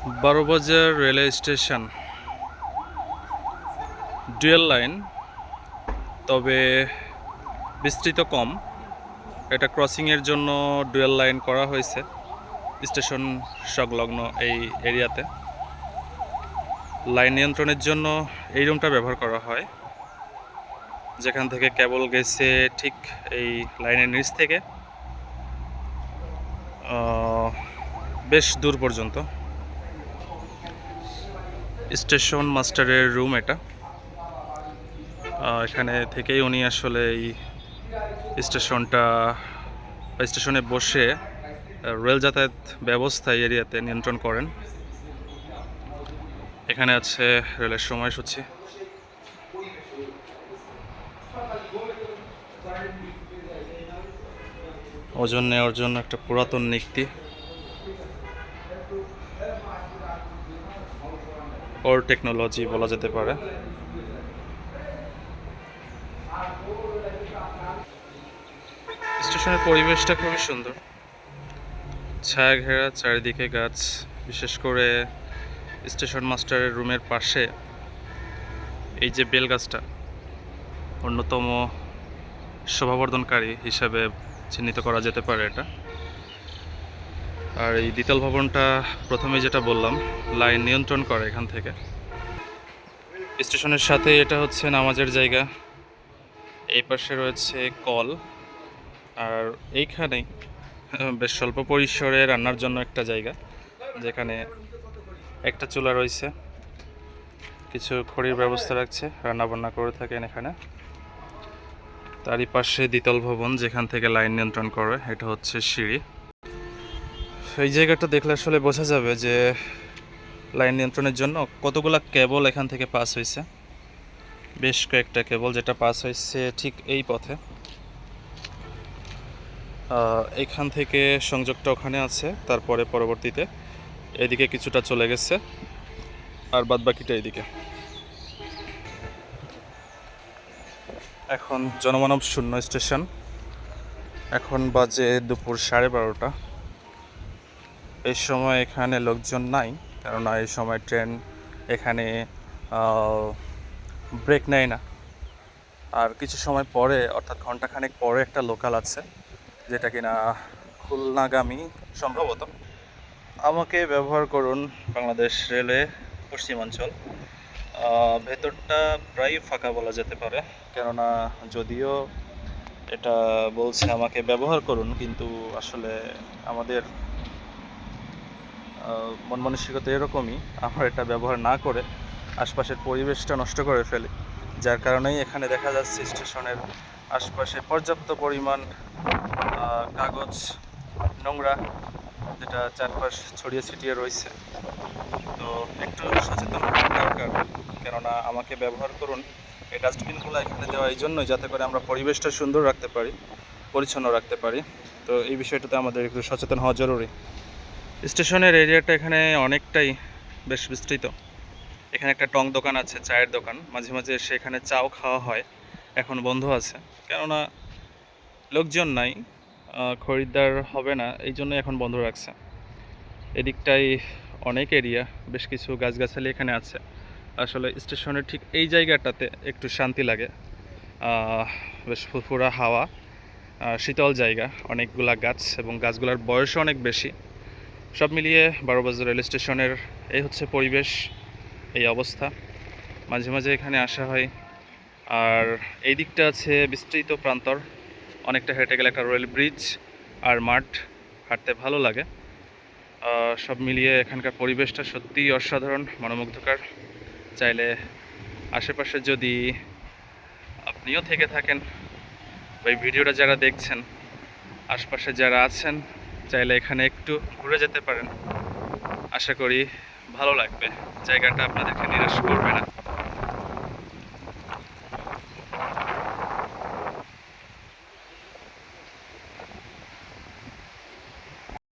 Barobazar railway station dual line, তবে বিস্তৃত কম। এটা ক্রসিংয়ের জন্য ডুয়েল লাইন করা হয়েছে স্টেশন সংলগ্ন এই এরিয়াতে। লাইন নিয়ন্ত্রণের জন্য এই রুমটা ব্যবহার করা হয়, যেখান থেকে কেবল গেছে ঠিক এই লাইনের নিচ থেকে বেশ দূর পর্যন্ত। স্টেশন মাস্টারের রুম এটা। এখানে থেকেই উনি আসলে এই স্টেশনে বসে রেল যাতায়াত ব্যবস্থা এরিয়াতে নিয়ন্ত্রণ করেন। এখানে আছে রেলের সময়সূচি। ওজন নেওয়ার জন্য একটা পুরাতন নিক্তি, ওল্ড টেকনোলজি বলা যেতে পারে। স্টেশনের পরিবেশটা খুবই সুন্দর, ছায়া ঘেরা, চারিদিকে গাছ। বিশেষ করে স্টেশন মাস্টারের রুমের পাশে এই যে বেল গাছটা অন্যতম শোভাবর্ধনকারী হিসাবে চিহ্নিত করা যেতে পারে এটা। আর এই দ্বিতল ভবনটা প্রথমে যেটা বললাম, লাইন নিয়ন্ত্রণ করে এখান থেকে। স্টেশনের সাথে এটা হচ্ছে নামাজের জায়গা, এই পাশে রয়েছে কল, আর এইখানেই বেশ স্বল্প পরিসরে রান্নার জন্য একটা জায়গা, যেখানে একটা চুলা রয়েছে, কিছু খড়ির ব্যবস্থা রাখছে, রান্নাবান্না করে থাকেন এখানে। তারই পাশে দ্বিতল ভবন, যেখান থেকে লাইন নিয়ন্ত্রণ করে। এটা হচ্ছে সিঁড়ি। এই জায়গাটা দেখলে আসলে বোঝা যাবে যে লাইন নিয়ন্ত্রণের জন্য কতগুলা কেবল এখান থেকে পাস হয়েছে। বেশ কয়েকটা কেবল যেটা পাস হয়েছে ঠিক এই পথে। এখান থেকে সংযোগটা ওখানে আছে, তারপরে পরবর্তীতে এদিকে কিছুটা চলে গেছে, আর বাদবাকিটা এদিকে। এখন জনমানব শূন্য স্টেশন। এখন বাজে দুপুর 12:30। এই সময় এখানে লোকজন নাই, কেননা এই সময় ট্রেন এখানে ব্রেক নেয় না। আর কিছু সময় পরে, অর্থাৎ ঘন্টাখানেক পরে একটা লোকাল আছে, যেটা কিনা খুলনাগামী সম্ভবত। আমাকে ব্যবহার করুন বাংলাদেশ রেলওয়ে পশ্চিমাঞ্চল। ভেতরটা প্রায় ফাঁকা বলা যেতে পারে, কেননা যদিও এটা বলছে আমাকে ব্যবহার করুন, কিন্তু আসলে আমাদের মন মানসিকতা এরকমই, আমরা এটা ব্যবহার না করে আশপাশের পরিবেশটা নষ্ট করে ফেলি। যার কারণেই এখানে দেখা যাচ্ছে স্টেশনের আশপাশে পর্যাপ্ত পরিমাণ কাগজ, নোংরা, যেটা চারপাশ ছড়িয়ে ছিটিয়ে রয়েছে। তো একটু সচেতন হওয়ার দরকার, কেননা আমাকে ব্যবহার করুন এই ডাস্টবিনগুলো এখানে দেওয়া এই জন্যই, যাতে করে আমরা পরিবেশটা সুন্দর রাখতে পারি, পরিচ্ছন্ন রাখতে পারি। তো এই বিষয়টাতে আমাদের একটু সচেতন হওয়া জরুরি। স্টেশনের এরিয়াটা এখানে অনেকটাই বেশ বিস্তৃত। এখানে একটা টং দোকান আছে, চায়ের দোকান। মাঝে মাঝে সেখানে চাও খাওয়া হয়, এখন বন্ধ আছে, কেননা লোকজন নাই, খরিদ্দার হবে না, এই জন্যই এখন বন্ধ রাখছে। এদিকটাই অনেক এরিয়া, বেশ কিছু গাছগাছালি এখানে আছে। আসলে স্টেশনের ঠিক এই জায়গাটাতে একটু শান্তি লাগে, বেশ ফুরফুরা হাওয়া, শীতল জায়গা, অনেকগুলা গাছ, এবং গাছগুলোর বয়সও অনেক বেশি। সব মিলিয়ে বারোবাজার রেল স্টেশনের এই হচ্ছে পরিবেশ, এই অবস্থা। মাঝে মাঝে এখানে আসা হয়। আর এই দিকটা আছে বিস্তৃত প্রান্তর, অনেকটা হেঁটে গেলে একটা রেল ব্রিজ আর মাঠ, হাঁটতে ভালো লাগে। সব মিলিয়ে এখানকার পরিবেশটা সত্যিই অসাধারণ, মনোমুগ্ধকর। চাইলে আশেপাশে যদি আপনিও থেকে থাকেন, বা এই ভিডিওটা যারা দেখছেন, আশপাশে যারা আছেন, চাইলে এখানে একটু ঘুরে যেতে পারেন। আশা করি ভালো লাগবে, জায়গাটা আপনাদেরকে নিরাশ করবে না।